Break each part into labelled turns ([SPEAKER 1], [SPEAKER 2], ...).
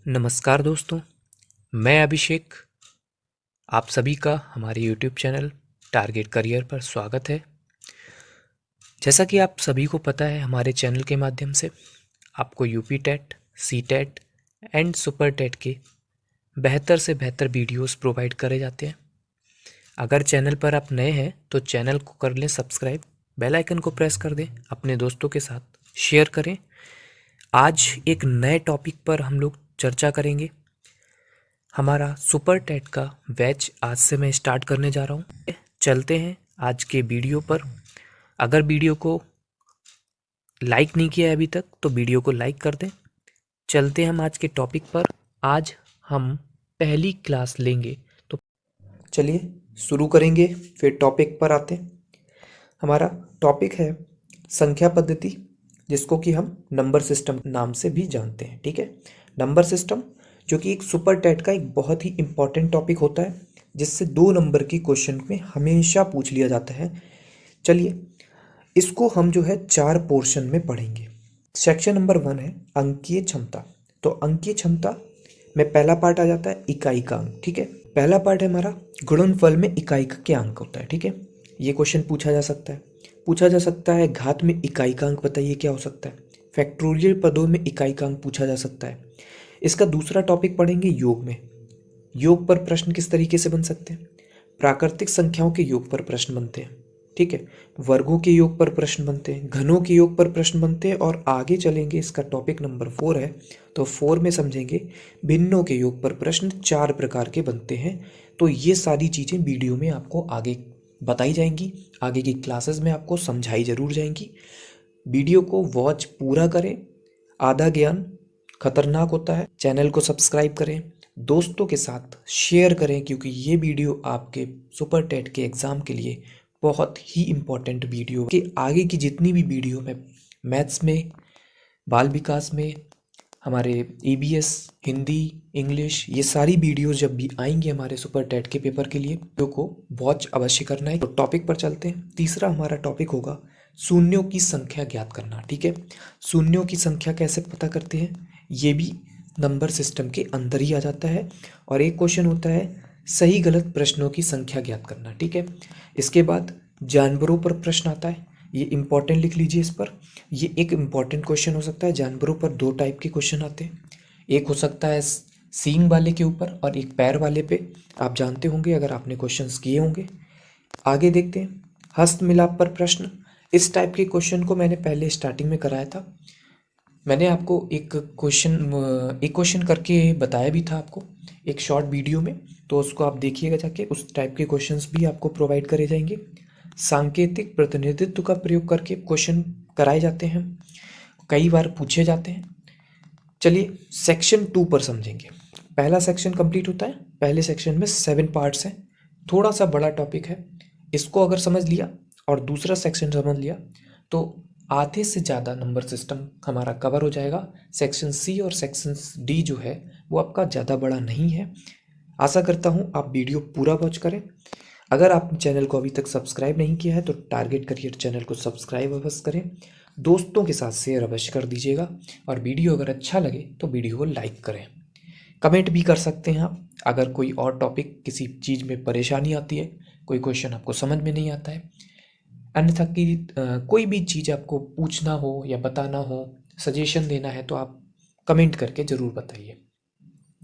[SPEAKER 1] नमस्कार दोस्तों, मैं अभिषेक। आप सभी का हमारे YouTube चैनल टारगेट करियर पर स्वागत है। जैसा कि आप सभी को पता है, हमारे चैनल के माध्यम से आपको UP TET, C TET and super TET के बेहतर से बेहतर वीडियोस प्रोवाइड करे जाते हैं। अगर चैनल पर आप नए हैं तो चैनल को कर लें सब्सक्राइब, बेल आइकन को प्रेस कर दें, अपने दोस्तों के साथ शेयर करें। आज एक नए टॉपिक पर हम लोग चर्चा करेंगे। हमारा सुपर टेट का बैच आज से मैं स्टार्ट करने जा रहा हूँ। चलते हैं आज के वीडियो पर। अगर वीडियो को लाइक नहीं किया है अभी तक तो वीडियो को लाइक कर दें। चलते हैं हम आज के टॉपिक पर। आज हम पहली क्लास लेंगे, तो चलिए शुरू करेंगे। फिर टॉपिक पर आते हैं। हमारा टॉपिक है संख्या पद्धति, जिसको कि हम नंबर सिस्टम नाम से भी जानते हैं। ठीक है, नंबर सिस्टम जो कि एक सुपर टेट का एक बहुत ही इम्पॉर्टेंट टॉपिक होता है, जिससे 2 नंबर के क्वेश्चन में हमेशा पूछ लिया जाता है। चलिए इसको हम जो है 4 पोर्शन में पढ़ेंगे। सेक्शन नंबर 1 है अंकीय क्षमता। तो अंकीय क्षमता में पहला पार्ट आ जाता है इकाई का अंक। ठीक है, पहला पार्ट है हमारा गुणनफल में इकाई का क्या अंक होता है। ठीक है, ये क्वेश्चन पूछा जा सकता है। पूछा जा सकता है घात में इकाई का अंक बताइए क्या हो सकता है। फैक्टोरियल पदों में इकाई का अंक पूछा जा सकता है। इसका दूसरा टॉपिक पढ़ेंगे योग में। योग पर प्रश्न किस तरीके से बन सकते हैं। प्राकृतिक संख्याओं के योग पर प्रश्न बनते हैं। ठीक है, वर्गों के योग पर प्रश्न बनते हैं, घनों के योग पर प्रश्न बनते हैं, और आगे चलेंगे। इसका टॉपिक नंबर 4 है, तो 4 में समझेंगे भिन्नों के योग पर प्रश्न 4 प्रकार के बनते हैं। तो ये सारी चीज़ें वीडियो में आपको आगे बताई जाएंगी, आगे की क्लासेस में आपको समझाई जरूर जाएंगी। वीडियो को वॉच पूरा करें, आधा ज्ञान खतरनाक होता है। चैनल को सब्सक्राइब करें, दोस्तों के साथ शेयर करें, क्योंकि ये वीडियो आपके सुपर टेट के एग्ज़ाम के लिए बहुत ही इम्पोर्टेंट वीडियो के आगे की जितनी भी वीडियो में मैथ्स में, बाल विकास में, हमारे ईबीएस, हिंदी, इंग्लिश, ये सारी वीडियोस जब भी आएंगे हमारे सुपर टेट के पेपर के लिए, वीडियो को वॉच अवश्य करना है। तो टॉपिक पर चलते हैं। तीसरा हमारा टॉपिक होगा शून्यों की संख्या ज्ञात करना। ठीक है, शून्यों की संख्या कैसे पता करते हैं, ये भी नंबर सिस्टम के अंदर ही आ जाता है। और एक क्वेश्चन होता है सही गलत प्रश्नों की संख्या ज्ञात करना। ठीक है, इसके बाद जानवरों पर प्रश्न आता है, ये इंपॉर्टेंट लिख लीजिए इस पर। ये एक इम्पॉर्टेंट क्वेश्चन हो सकता है। जानवरों पर 2 टाइप के क्वेश्चन आते हैं, एक हो सकता है सींग वाले के ऊपर और एक पैर वाले पे। आप जानते होंगे अगर आपने क्वेश्चंस किए होंगे। आगे देखते हैं हस्त मिलाप पर प्रश्न। इस टाइप के क्वेश्चन को मैंने पहले स्टार्टिंग में कराया था। मैंने आपको एक क्वेश्चन करके बताया भी था आपको एक शॉर्ट वीडियो में, तो उसको आप देखिएगा जाके। उस टाइप के क्वेश्चंस भी आपको प्रोवाइड करे जाएंगे। सांकेतिक प्रतिनिधित्व का प्रयोग करके क्वेश्चन कराए जाते हैं, कई बार पूछे जाते हैं। चलिए सेक्शन 2 पर समझेंगे। पहला सेक्शन कंप्लीट होता है। पहले सेक्शन में 7 पार्ट्स हैं, थोड़ा सा बड़ा टॉपिक है। इसको अगर समझ लिया और दूसरा सेक्शन समझ लिया तो आधे से ज़्यादा नंबर सिस्टम हमारा कवर हो जाएगा। सेक्शन सी और सेक्शन डी जो है वो आपका ज़्यादा बड़ा नहीं है। आशा करता हूँ आप वीडियो पूरा वॉच करें। अगर आपने चैनल को अभी तक सब्सक्राइब नहीं किया है तो टारगेट करियर चैनल को सब्सक्राइब अवश्य करें, दोस्तों के साथ शेयर अवश्य कर दीजिएगा, और वीडियो अगर अच्छा लगे तो वीडियो को लाइक करें। कमेंट भी कर सकते हैं आप, अगर कोई और टॉपिक किसी चीज़ में परेशानी आती है, कोई क्वेश्चन आपको समझ में नहीं आता है, अन्यथा कि कोई भी चीज़ आपको पूछना हो या बताना हो, सजेशन देना है, तो आप कमेंट करके ज़रूर बताइए।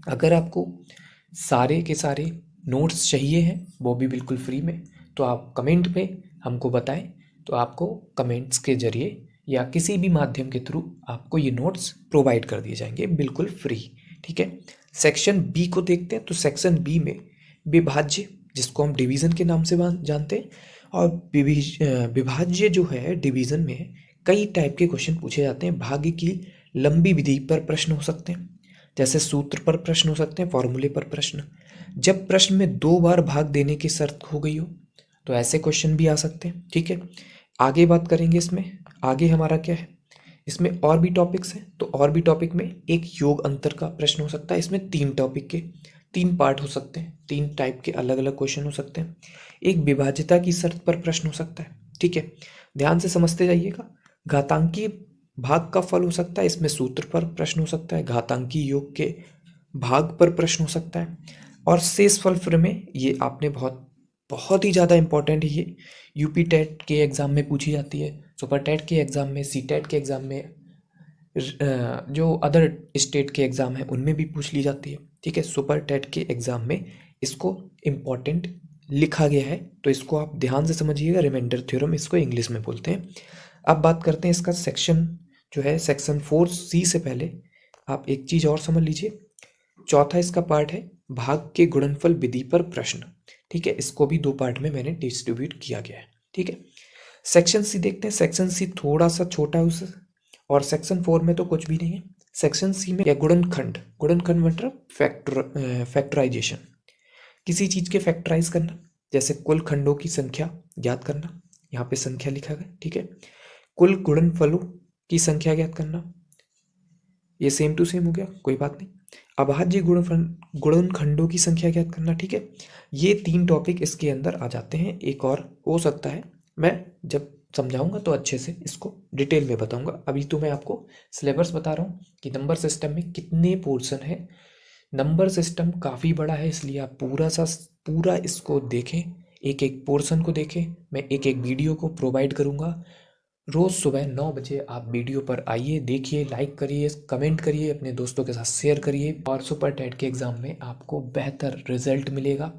[SPEAKER 1] अगर आपको सारे के सारे नोट्स चाहिए हैं, वो भी बिल्कुल फ्री में, तो आप कमेंट में हमको बताएं, तो आपको कमेंट्स के जरिए या किसी भी माध्यम के थ्रू आपको ये नोट्स प्रोवाइड कर दिए जाएंगे बिल्कुल फ्री। ठीक है, सेक्शन बी को देखते हैं। तो सेक्शन बी में विभाज्य, जिसको हम डिवीज़न के नाम से जानते हैं, और विभाज्य जो है डिवीज़न में कई टाइप के क्वेश्चन पूछे जाते हैं। भाग्य की लंबी विधि पर प्रश्न हो सकते हैं, जैसे सूत्र पर प्रश्न हो सकते हैं, फॉर्मूले पर प्रश्न। जब प्रश्न में 2 बार भाग देने की शर्त हो गई हो तो ऐसे क्वेश्चन भी आ सकते हैं। ठीक है, आगे बात करेंगे इसमें। आगे हमारा क्या है, इसमें और भी टॉपिक्स हैं, तो और भी टॉपिक में एक योग अंतर का प्रश्न हो सकता है। इसमें 3 टॉपिक के 3 पार्ट हो सकते हैं, 3 टाइप के अलग अलग क्वेश्चन हो सकते हैं। एक विभाज्यता की शर्त पर प्रश्न हो सकता है। ठीक है, ध्यान से समझते जाइएगा। घातांकीय भाग का फल हो सकता है, इसमें सूत्र पर प्रश्न हो सकता है। घातांकी योग के
[SPEAKER 2] भाग पर प्रश्न हो सकता है, और शेषफल प्रमेय ये आपने बहुत ही ज़्यादा इंपॉर्टेंट है ये, यूपी टेट के एग्ज़ाम में पूछी जाती है, सुपर टेट के एग्ज़ाम में, सी टेट के एग्ज़ाम में, जो अदर स्टेट के एग्ज़ाम है उनमें भी पूछ ली जाती है। ठीक है, सुपर टेट के एग्ज़ाम में इसको इम्पॉर्टेंट लिखा गया है, तो इसको आप ध्यान से समझिएगा। रिमाइंडर थ्योरम इसको इंग्लिश में बोलते हैं। अब बात करते हैं इसका सेक्शन जो है, सेक्शन 4C से पहले आप एक चीज़ और समझ लीजिए। चौथा इसका पार्ट है भाग के गुणनफल विधि पर प्रश्न। ठीक है, इसको भी 2 पार्ट में मैंने डिस्ट्रीब्यूट किया गया है। ठीक है, सेक्शन सी देखते हैं। सेक्शन सी थोड़ा सा छोटा है उससे, और सेक्शन 4 में तो कुछ भी नहीं है। सेक्शन सी में गुणनखंड, गुणनखंड मतलब फैक्टराइजेशन, किसी चीज़ के फैक्टराइज करना, जैसे कुल खंडों की संख्या ज्ञात करना, यहाँ पे संख्या लिखा गया। ठीक है, कुल गुणनफलों की संख्या ज्ञात करना, ये सेम टू सेम हो गया, कोई बात नहीं। अभाज्य गुणनखंडों की संख्या ज्ञात करना। ठीक है, ये 3 टॉपिक इसके अंदर आ जाते हैं। एक और हो सकता है, मैं जब समझाऊंगा तो अच्छे से इसको डिटेल में बताऊंगा। अभी तो मैं आपको सिलेबस बता रहा हूँ कि नंबर सिस्टम में कितने पोर्शन है। नंबर सिस्टम काफ़ी बड़ा है, इसलिए आप पूरा इसको देखें, एक एक पोर्शन को देखें। मैं एक एक वीडियो को प्रोवाइड करूँगा। रोज़ सुबह 9 बजे आप वीडियो पर आइए, देखिए, लाइक करिए, कमेंट करिए, अपने दोस्तों के साथ शेयर करिए, और सुपर टेट के एग्ज़ाम में आपको बेहतर रिजल्ट मिलेगा।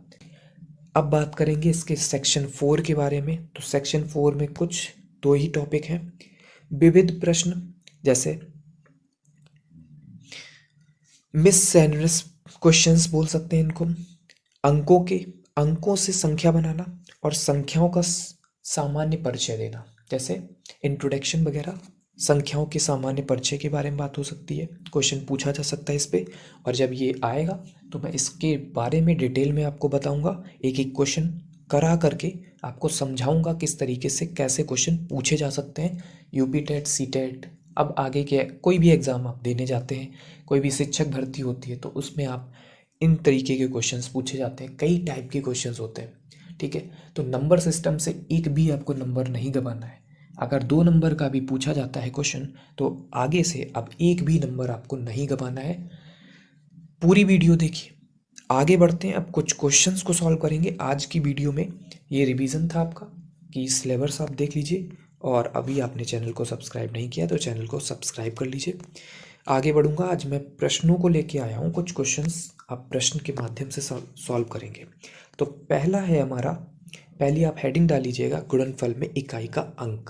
[SPEAKER 2] अब बात करेंगे इसके सेक्शन 4 के बारे में। तो सेक्शन 4 में कुछ 2 ही टॉपिक हैं। विविध प्रश्न, जैसे मिससेलेनियस क्वेश्चंस बोल सकते हैं इनको। अंकों से संख्या बनाना, और संख्याओं का सामान्य परिचय देना, जैसे इंट्रोडक्शन वगैरह। संख्याओं के सामान्य परिचय के बारे में बात हो सकती है, क्वेश्चन पूछा जा सकता है इस पे। और जब ये आएगा तो मैं इसके बारे में डिटेल में आपको बताऊंगा, एक एक क्वेश्चन करा करके आपको समझाऊंगा किस तरीके से कैसे क्वेश्चन पूछे जा सकते हैं। यूपी टेट, सी टेट, अब आगे के कोई भी एग्ज़ाम आप देने जाते हैं, कोई भी शिक्षक भर्ती होती है, तो उसमें आप इन तरीके के क्वेश्चंस पूछे जाते हैं। कई टाइप के क्वेश्चंस होते हैं। ठीक है, तो नंबर सिस्टम से एक भी आपको नंबर नहीं दबाना है। अगर 2 नंबर का भी पूछा जाता है क्वेश्चन, तो आगे से अब एक भी नंबर आपको नहीं गंवाना है। पूरी वीडियो देखिए। आगे बढ़ते हैं, अब कुछ क्वेश्चंस को सॉल्व करेंगे आज की वीडियो में। ये रिवीजन था आपका कि सिलेबस आप देख लीजिए, और अभी आपने चैनल को सब्सक्राइब नहीं किया तो चैनल को सब्सक्राइब कर लीजिए। आगे बढ़ूंगा, आज मैं प्रश्नों को लेके आया हूँ। कुछ क्वेश्चंस आप प्रश्न के माध्यम से सॉल्व करेंगे। तो पहला है हमारा, पहली आप हेडिंग डाल लीजिएगा, गुणनफल में इकाई का अंक।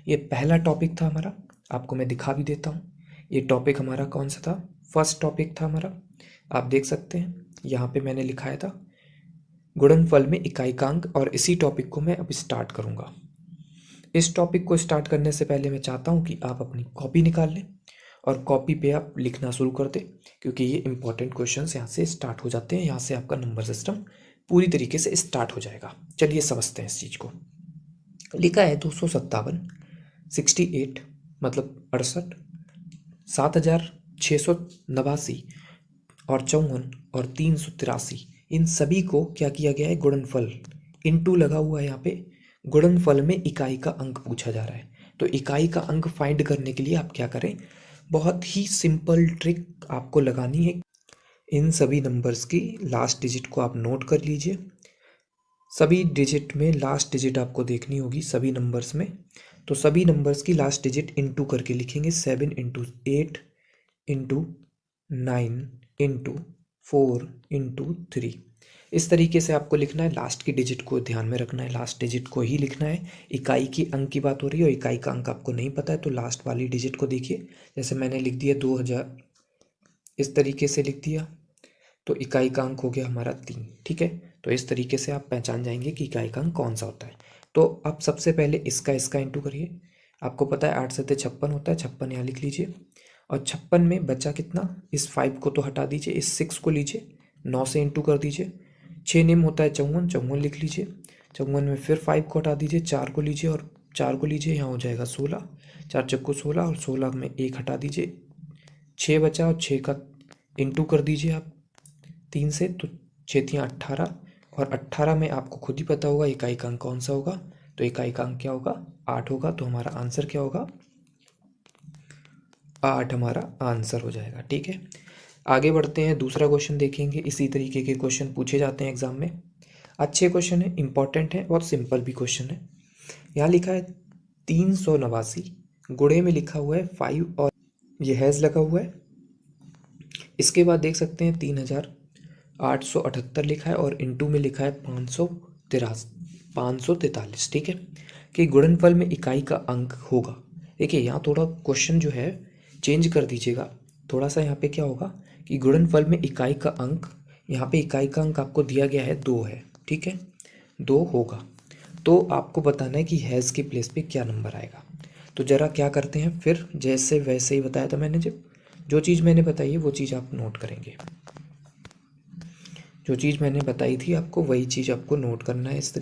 [SPEAKER 2] ये पहला टॉपिक था हमारा, आपको मैं दिखा भी देता हूँ। ये टॉपिक हमारा कौन सा था? फर्स्ट टॉपिक था हमारा। आप देख सकते हैं यहाँ पे मैंने लिखाया था गुणनफल में इकाई का अंक, और इसी टॉपिक को मैं अब स्टार्ट करूँगा। इस टॉपिक को स्टार्ट करने से पहले मैं चाहता हूँ कि आप अपनी कॉपी निकाल लें और कॉपी पे आप लिखना शुरू कर दें, क्योंकि ये इंपॉर्टेंट क्वेश्चंस यहाँ से स्टार्ट हो जाते हैं। यहाँ से आपका नंबर सिस्टम पूरी तरीके से स्टार्ट हो जाएगा। चलिए समझते हैं इस चीज़ को। लिखा है 257, 68 मतलब 68, 7689 और 54 और 383, इन सभी को क्या किया गया है? गुणनफल, इनटू लगा हुआ है यहाँ पे। गुणनफल में इकाई का अंक पूछा जा रहा है, तो इकाई का अंक फाइंड करने के लिए आप क्या करें? बहुत ही सिंपल ट्रिक आपको लगानी है। इन सभी नंबर्स की लास्ट डिजिट को आप नोट कर लीजिए। सभी डिजिट में लास्ट डिजिट आपको देखनी होगी सभी नंबर्स में। तो सभी नंबर्स की लास्ट डिजिट इनटू करके लिखेंगे। 7 इंटू 8 इंटू 9 इंटू 4 इंटू 3, इस तरीके से आपको लिखना है। लास्ट की डिजिट को ध्यान में रखना है, लास्ट डिजिट को ही लिखना है। इकाई की अंक की बात हो रही है और इकाई का अंक आपको नहीं पता है, तो लास्ट वाली डिजिट को देखिए। जैसे मैंने लिख दिया 2000, इस तरीके से लिख दिया, तो इकाई का अंक हो गया हमारा 3। ठीक है, तो इस तरीके से आप पहचान जाएंगे कि इकाई का अंक कौन सा होता है। तो आप सबसे पहले इसका इंटू करिए। आपको पता है 8 से 56 होता है, 56 यहाँ लिख लीजिए। और 56 में बचा कितना? इस 5 को तो हटा दीजिए, इस 6 को लीजिए, 9 से इंटू कर दीजिए। 6 निम होता है 54, 54 लिख लीजिए। 54 में फिर 5 को हटा दीजिए, 4 को लीजिए और 4 को लीजिए, यहाँ हो जाएगा 16। 4 चक्को 16 और 16 में 1 हटा दीजिए, 6 बचा, और 6 का इंटू कर दीजिए आप 3 से, तो 6 तियाँ 18, और 18 में आपको खुद ही पता होगा इकाई का अंक कौन सा होगा। तो इकाई का अंक क्या होगा? 8 होगा। तो हमारा आंसर क्या होगा? 8 हमारा आंसर हो जाएगा। ठीक है, आगे बढ़ते हैं, दूसरा क्वेश्चन देखेंगे। इसी तरीके के क्वेश्चन पूछे जाते हैं एग्जाम में। अच्छे क्वेश्चन है, इंपॉर्टेंट है, बहुत सिंपल भी क्वेश्चन है। यहाँ लिखा है 389, गुणे में लिखा हुआ है 5 और ये हैज़ लगा हुआ है। इसके बाद देख सकते हैं 3878 लिखा है और इंटू में लिखा है 543, ठीक है, कि गुणनफल में इकाई का अंक होगा। देखिए यहाँ थोड़ा क्वेश्चन जो है चेंज कर दीजिएगा थोड़ा सा। यहाँ पे क्या होगा कि गुणनफल में इकाई का अंक, यहाँ पे इकाई का अंक आपको दिया गया है 2 है, ठीक है, 2 होगा। तो आपको बताना है कि हैज़ के प्लेस पे क्या नंबर आएगा। तो ज़रा क्या करते हैं, फिर जैसे वैसे ही बताया था मैंने, जब जो चीज़ मैंने बताई है वो चीज़ आप नोट करेंगे। जो चीज़ मैंने बताई थी आपको वही चीज़ आपको नोट करना है। इस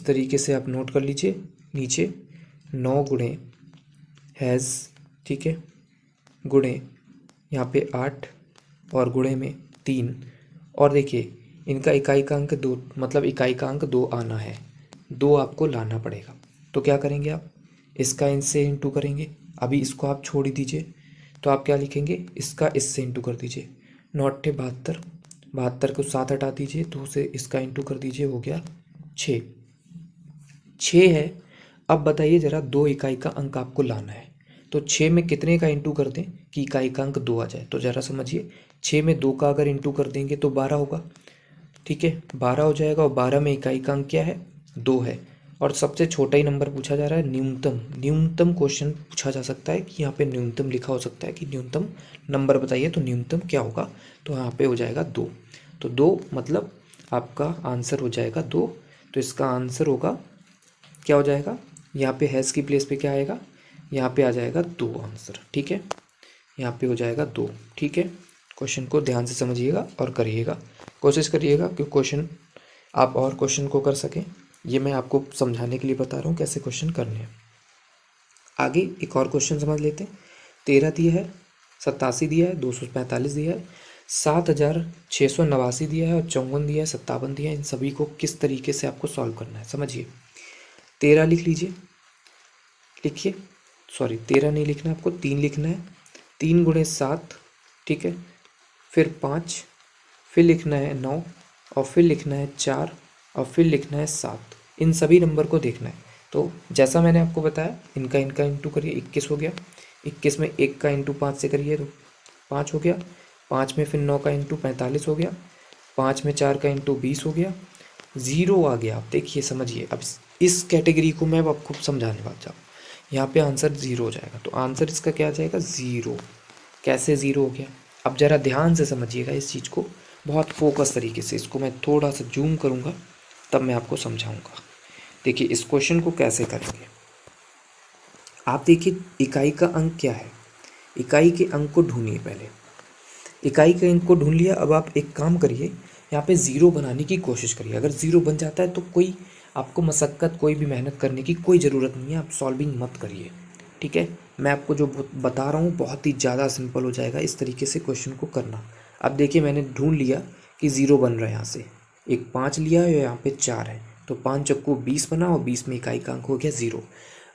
[SPEAKER 2] तरीके से आप नोट कर लीजिए। नीचे 9 गुणे हैज़, ठीक है, गुणे यहाँ पे 8 और गुणे में 3। और देखिए इनका इकाई का अंक 2, मतलब इकाई का अंक 2 आना है, 2 आपको लाना पड़ेगा। तो क्या करेंगे आप, इसका इनसे इंटू करेंगे। अभी इसको आप छोड़ ही दीजिए, तो आप क्या लिखेंगे, इसका इससे इंटू कर दीजिए। 9 अट्ठे 72, 72 को 7 हटा दीजिए, 2 से इसका इंटू कर दीजिए, हो गया 6। 6 है। अब बताइए ज़रा 2 इकाई का अंक आपको लाना है, तो 6 में कितने का इंटू कर दें कि इकाई का अंक 2 आ जाए। तो ज़रा समझिए, 6 में 2 का अगर इंटू कर देंगे तो 12 होगा, ठीक है, 12 हो जाएगा। और 12 में इकाई का अंक क्या है, 2 है। और सबसे छोटा ही नंबर पूछा जा रहा है, न्यूनतम। न्यूनतम क्वेश्चन पूछा जा सकता है कि यहाँ पे न्यूनतम लिखा हो सकता है कि न्यूनतम नंबर बताइए, तो न्यूनतम क्या होगा, तो यहाँ पे हो जाएगा 2। तो 2 मतलब आपका आंसर हो जाएगा 2। तो इसका आंसर होगा, क्या हो जाएगा, यहाँ पे हैज़ की प्लेस पे क्या आएगा, यहाँ पे आ जाएगा 2 आंसर, ठीक है, यहाँ पे हो जाएगा 2, ठीक है। क्वेश्चन को ध्यान से समझिएगा और करिएगा, कोशिश करिएगा कि क्वेश्चन आप और क्वेश्चन को कर सकें। ये मैं आपको समझाने के लिए बता रहा हूँ कैसे क्वेश्चन करने हैं। आगे एक और क्वेश्चन समझ लेते हैं। 13 दिया है, 87 दिया है, 245 दिया है, 7689 दिया है और 54 दिया है, 57 दिया है। इन सभी को किस तरीके से आपको सॉल्व करना है समझिए। 13 लिख लीजिए, लिखिए, सॉरी 13 नहीं लिखना है आपको, 3 लिखना है। 3 गुणे 7, ठीक है, फिर 5, फिर लिखना है 9 और फिर लिखना है 4 और फिर लिखना है 7। इन सभी नंबर को देखना है। तो जैसा मैंने आपको बताया, इनका इनका इंटू करिए, 21 हो गया। 21 में 1 का इंटू 5 से करिए तो 5 हो गया। 5 में फिर 9 का इंटू 45 हो गया। 5 में 4 का इंटू 20 हो गया। 0 आ गया। आप देखिए समझिए, अब इस कैटेगरी को मैं अब आपको समझाने वाला हूँ। यहाँ पे आंसर 0 हो जाएगा, तो आंसर इसका क्या आ जाएगा, 0। कैसे 0 हो गया, अब ज़रा ध्यान से समझिएगा इस चीज़ को, बहुत फोकस तरीके से। इसको मैं थोड़ा सा जूम करूँगा तब मैं आपको समझाऊँगा। देखिए इस क्वेश्चन को कैसे करेंगे। आप देखिए इकाई का अंक क्या है, इकाई के अंक को ढूंढिए पहले। इकाई के अंक को ढूंढ लिया, अब आप एक काम करिए, यहाँ पे 0 बनाने की कोशिश करिए। अगर 0 बन जाता है तो कोई आपको मशक्क़त, कोई भी मेहनत करने की कोई ज़रूरत नहीं है, आप सॉल्विंग मत करिए, ठीक है। मैं आपको जो बता रहा हूँ बहुत ही ज़्यादा सिंपल हो जाएगा इस तरीके से क्वेश्चन को करना। अब देखिए मैंने ढूंढ लिया कि 0 बन रहा है, यहाँ से एक 5 लिया है, यहाँ पे 4 है, तो 5 चक्कू 20 बना और 20 में इकाई का अंक हो गया 0।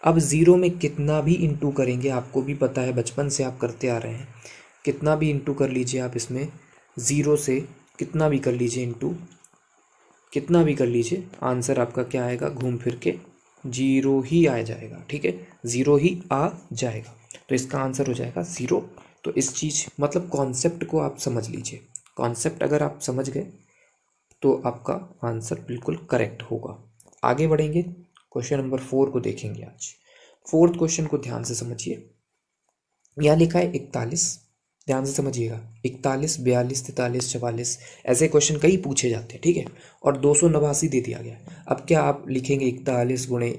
[SPEAKER 2] अब 0 में कितना भी इंटू करेंगे, आपको भी पता है बचपन से आप करते आ रहे हैं, कितना भी इंटू कर लीजिए आप इसमें, 0 से कितना भी कर लीजिए इंटू, कितना भी कर लीजिए, आंसर आपका क्या आएगा, घूम फिर के 0 ही आ जाएगा, ठीक है, 0 ही आ जाएगा। तो इसका आंसर हो जाएगा 0। तो इस चीज़ मतलब कॉन्सेप्ट को आप समझ लीजिए, कॉन्सेप्ट अगर आप समझ गए तो आपका आंसर बिल्कुल करेक्ट होगा। आगे बढ़ेंगे, क्वेश्चन नंबर 4 को देखेंगे आज। 4th क्वेश्चन को ध्यान से समझिए। यहाँ लिखा है 41, ध्यान से समझिएगा, 41, 42, 43, 44 ऐसे क्वेश्चन कई पूछे जाते हैं, ठीक है। और 289 दे दिया गया। अब क्या आप लिखेंगे 41 गुणे,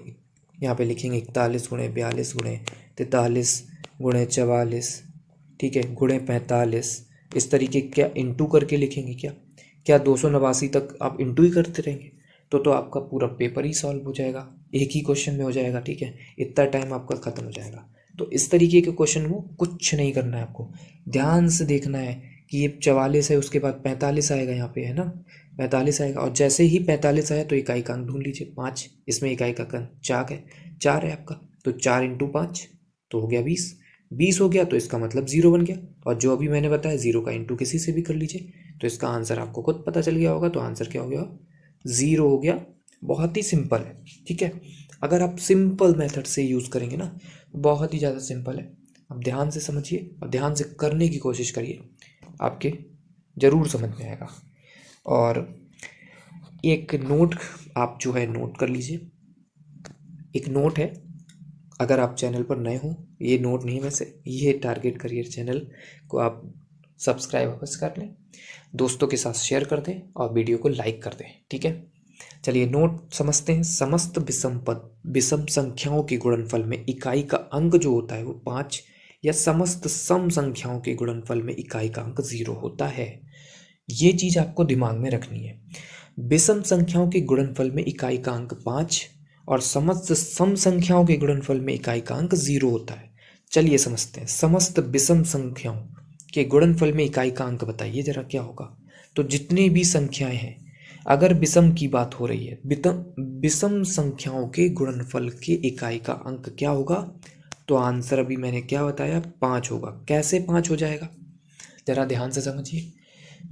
[SPEAKER 2] यहाँ पे लिखेंगे 41 गुणे 42 गुणे 43 गुणे 44, ठीक है, गुणे 45, इस तरीके क्या इंटू करके लिखेंगे क्या, 289 तक आप इंटू ही करते रहेंगे तो आपका पूरा पेपर ही सॉल्व हो जाएगा, एक ही क्वेश्चन में हो जाएगा, ठीक है, इतना टाइम आपका ख़त्म हो जाएगा। तो इस तरीके के क्वेश्चन को कुछ नहीं करना है आपको, ध्यान से देखना है कि ये 44 है, उसके बाद 45 आएगा, यहाँ पे है ना 45 आएगा, और जैसे ही 45 आया तो इकाई का अंक ढूंढ लीजिए 5, इसमें इकाई का अंक 4 है, 4 है आपका, तो 4 इंटू 5 तो हो गया 20। 20 हो गया तो इसका मतलब 0 बन गया, और जो अभी मैंने बताया 0 का इंटू किसी से भी कर लीजिए, तो इसका आंसर आपको खुद पता चल गया होगा। तो आंसर क्या हो गया? 0 हो गया। बहुत ही सिंपल है, ठीक है। अगर आप सिंपल मेथड से यूज़ करेंगे ना, बहुत ही ज़्यादा सिंपल है। अब ध्यान से समझिए और ध्यान से करने की कोशिश करिए, आपके ज़रूर समझ में आएगा। और एक नोट आप जो है नोट कर लीजिए। एक नोट है, अगर आप चैनल पर नए हो, ये नोट नहीं वैसे, ये टारगेट करियर चैनल को आप सब्सक्राइब अवश्य कर लें, दोस्तों के साथ शेयर कर दें और वीडियो को लाइक कर दें, ठीक है। चलिए नोट समझते हैं। समस्त विषम संख्याओं के गुणनफल में इकाई का अंक जो होता है वो 5, या समस्त सम संख्याओं के गुणनफल में इकाई का अंक 0 होता है। ये चीज आपको दिमाग में रखनी है। विषम संख्याओं के गुणनफल में इकाई का अंक 5 और समस्त सम संख्याओं के गुणनफल में इकाई का अंक 0 होता है। चलिए समझते हैं। समस्त विषम संख्याओं के गुणनफल में इकाई का अंक बताइए जरा क्या होगा। तो जितनी भी संख्याएं हैं, अगर विषम की बात हो रही है, विषम संख्याओं के गुणनफल के इकाई का अंक क्या होगा? तो आंसर अभी मैंने क्या बताया? 5 होगा। कैसे 5 हो जाएगा, जरा ध्यान से समझिए।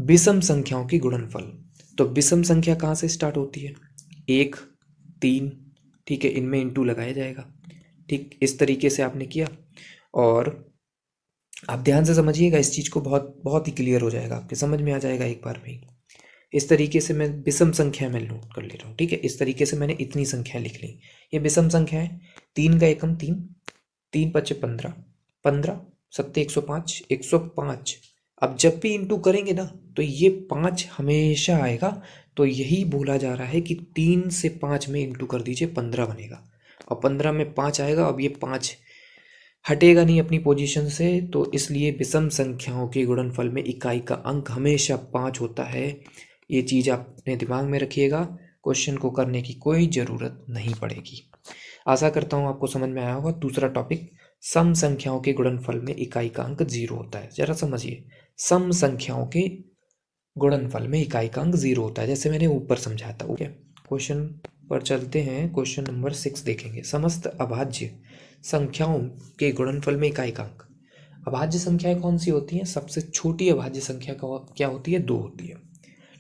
[SPEAKER 2] विषम संख्याओं की गुणनफल, तो विषम संख्या कहाँ से स्टार्ट होती है? 1, 3, ठीक है, इनमें इंटू लगाया जाएगा। ठीक इस तरीके से आपने किया, और आप ध्यान से समझिएगा इस चीज़ को, बहुत बहुत ही क्लियर हो जाएगा, आपके समझ में आ जाएगा एक बार में ही। इस तरीके से मैं विषम संख्या में नोट कर ले रहा हूँ, ठीक है। इस तरीके से मैंने इतनी संख्या लिख ली, ये विषम संख्या है। 3 का एकम 3, 3 पचे 15, 15 सत्ते 105, 105। अब जब भी इंटू करेंगे ना तो ये 5 हमेशा आएगा। तो यही बोला जा रहा है कि 3 से 5 में इंटू कर दीजिए, 15 बनेगा, और 15 में 5 आएगा। अब ये 5 हटेगा नहीं अपनी पोजीशन से, तो इसलिए विषम संख्याओं के गुणनफल में इकाई का अंक हमेशा 5 होता है। ये चीज़ आपने दिमाग में रखिएगा, क्वेश्चन को करने की कोई ज़रूरत नहीं पड़ेगी। आशा करता हूँ आपको समझ में आया होगा। दूसरा टॉपिक, सम संख्याओं के गुणनफल में इकाई का अंक 0 होता है। जरा समझिए, सम संख्याओं के गुणनफल में इकाई का अंक 0 होता है, जैसे मैंने ऊपर समझाया था। ओके, क्वेश्चन पर चलते हैं। क्वेश्चन नंबर 6 देखेंगे। समस्त अभाज्य संख्याओं के गुणनफल में इकाई का अंक। अभाज्य संख्याएं कौन सी होती हैं? सबसे छोटी अभाज्य संख्या क्या होती है? 2 होती है,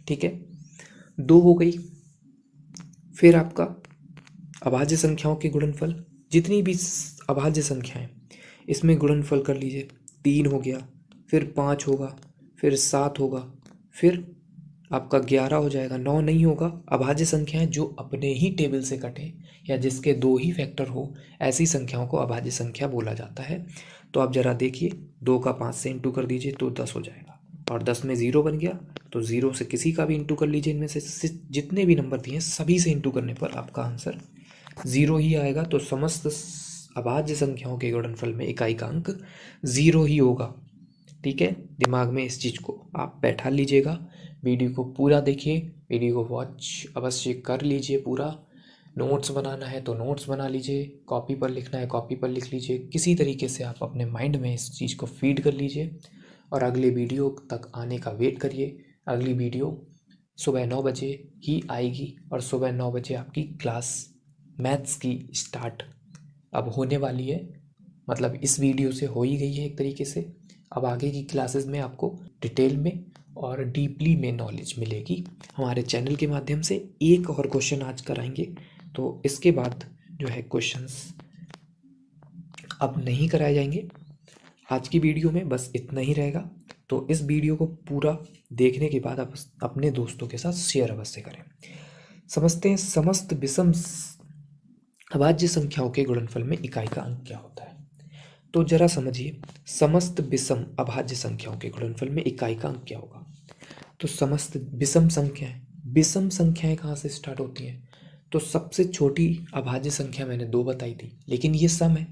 [SPEAKER 2] ठीक है। 2 हो गई। फिर आपका अभाज्य संख्याओं के गुणनफल, जितनी भी अभाज्य संख्याएं, इसमें गुणनफल कर लीजिए। 3 हो गया, फिर 5 होगा, फिर 7 होगा, फिर आपका 11 हो जाएगा, 9 नहीं होगा। अभाज्य संख्याएं जो अपने ही टेबल से कटे या जिसके 2 ही फैक्टर हो, ऐसी संख्याओं को अभाज्य संख्या बोला जाता है। तो आप जरा देखिए, 2 का 5 से इंटू कर दीजिए तो 10 हो जाएगा, और 10 में 0 बन गया, तो 0 से किसी का भी इंटू कर लीजिए, इनमें से जितने भी नंबर दिए सभी से इंटू करने पर आपका आंसर 0 ही आएगा। तो समस्त अभाज्य संख्याओं के गुणनफल में इकाई का अंक 0 ही होगा, ठीक है। दिमाग में इस चीज़ को आप बैठा लीजिएगा। वीडियो को पूरा देखिए, वीडियो को वॉच अवश्य कर लीजिए पूरा। नोट्स बनाना है तो नोट्स बना लीजिए, कॉपी पर लिखना है कॉपी पर लिख लीजिए। किसी तरीके से आप अपने माइंड में इस चीज़ को फीड कर लीजिए, और अगले वीडियो तक आने का वेट करिए। अगली वीडियो सुबह 9 बजे ही आएगी, और सुबह 9 बजे आपकी क्लास मैथ्स की स्टार्ट अब होने वाली है। मतलब इस वीडियो से हो ही गई है एक तरीके से। अब आगे की क्लासेस में आपको डिटेल में और डीपली में नॉलेज मिलेगी हमारे चैनल के माध्यम से। एक और क्वेश्चन आज कराएंगे, तो इसके बाद जो है क्वेश्चंस अब नहीं कराए जाएंगे। आज की वीडियो में बस इतना ही रहेगा। तो इस वीडियो को पूरा देखने के बाद आप अपने दोस्तों के साथ शेयर अवश्य करें। समझते हैं, समस्त विषम अभाज्य संख्याओं के गुणनफल में इकाई का अंक क्या होता है। तो जरा समझिए, समस्त विषम अभाज्य संख्याओं के गुणनफल में इकाई का अंक क्या होगा। तो समस्त विषम संख्याएं कहाँ से स्टार्ट होती हैं? तो सबसे छोटी अभाज्य संख्या मैंने 2 बताई थी, लेकिन ये सम है।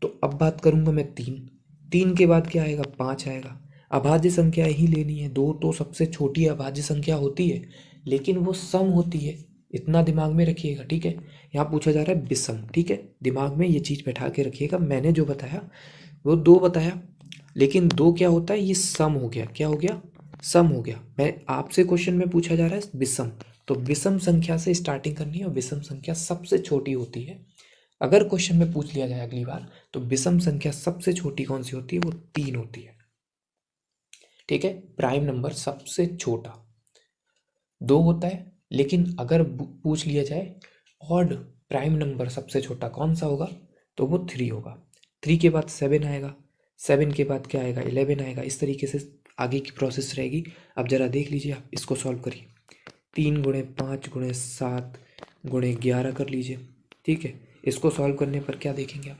[SPEAKER 2] तो अब बात करूंगा मैं 3 के बाद क्या आएगा? 5 आएगा। अभाज्य संख्या ही लेनी है। 2 तो सबसे छोटी अभाज्य संख्या होती है, लेकिन वो सम होती है, इतना दिमाग में रखिएगा, ठीक है। यहाँ पूछा जा रहा है विषम, ठीक है। दिमाग में ये चीज़ बैठा के रखिएगा। मैंने जो बताया वो 2 बताया, लेकिन 2 क्या होता है? ये सम हो गया। क्या हो गया? सम हो गया। मैं आपसे क्वेश्चन में पूछा जा रहा है विषम, तो विषम संख्या से स्टार्टिंग करनी है, और विषम संख्या सबसे छोटी होती है अगर क्वेश्चन में पूछ लिया जाए अगली बार तो विषम संख्या सबसे छोटी कौन सी होती है, वो 3 होती है। ठीक है, प्राइम नंबर सबसे छोटा 2 होता है, लेकिन अगर पूछ लिया जाए ऑड प्राइम नंबर सबसे छोटा कौन सा होगा, तो वो 3 होगा। 3 के बाद 7 आएगा, 7 के बाद क्या आएगा, 11 आएगा। इस तरीके से आगे की प्रोसेस रहेगी। अब जरा देख लीजिए, आप इसको सॉल्व करिए। 3 गुणे 5 गुणे 7 गुणे 11 कर लीजिए। ठीक है, इसको सॉल्व करने पर क्या देखेंगे आप,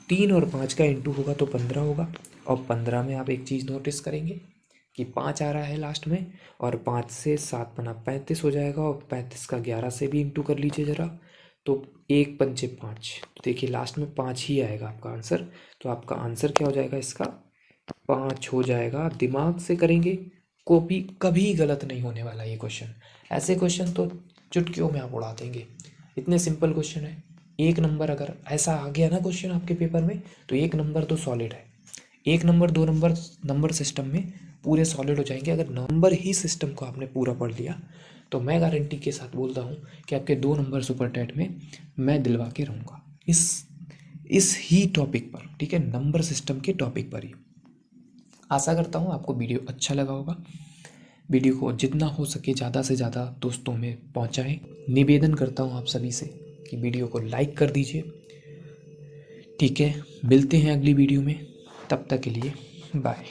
[SPEAKER 2] 3 और 5 का इंटू होगा तो 15 होगा। और 15 में आप एक चीज़ नोटिस करेंगे कि 5 आ रहा है लास्ट में, और 5 से 7 बना 35 हो जाएगा, और 35 का 11 से भी इंटू कर लीजिए ज़रा, तो 1 पंचे 5, तो देखिए लास्ट में 5 ही आएगा आपका आंसर। तो आपका आंसर क्या हो जाएगा इसका, 5 हो जाएगा। दिमाग से करेंगे, कॉपी कभी गलत नहीं होने वाला ये क्वेश्चन। ऐसे क्वेश्चन तो चुटकियों में आप उड़ा देंगे, इतने सिंपल क्वेश्चन है। 1 नंबर अगर ऐसा आ गया ना क्वेश्चन आपके पेपर में, तो 1 नंबर तो सॉलिड है। 1 नंबर 2 नंबर नंबर सिस्टम में पूरे सॉलिड हो जाएंगे। अगर नंबर ही सिस्टम को आपने पूरा पढ़ लिया तो मैं गारंटी के साथ बोलता हूँ कि आपके 2 नंबर सुपर टेट में मैं दिलवा के रहूँगा, इस ही टॉपिक पर। ठीक है, नंबर सिस्टम के टॉपिक पर ही। आशा करता हूँ आपको वीडियो अच्छा लगा होगा। वीडियो को जितना हो सके ज़्यादा से ज़्यादा दोस्तों में पहुँचाएं। निवेदन करता हूँ आप सभी से कि वीडियो को लाइक कर दीजिए। ठीक है, मिलते हैं अगली वीडियो में, तब तक के लिए बाय।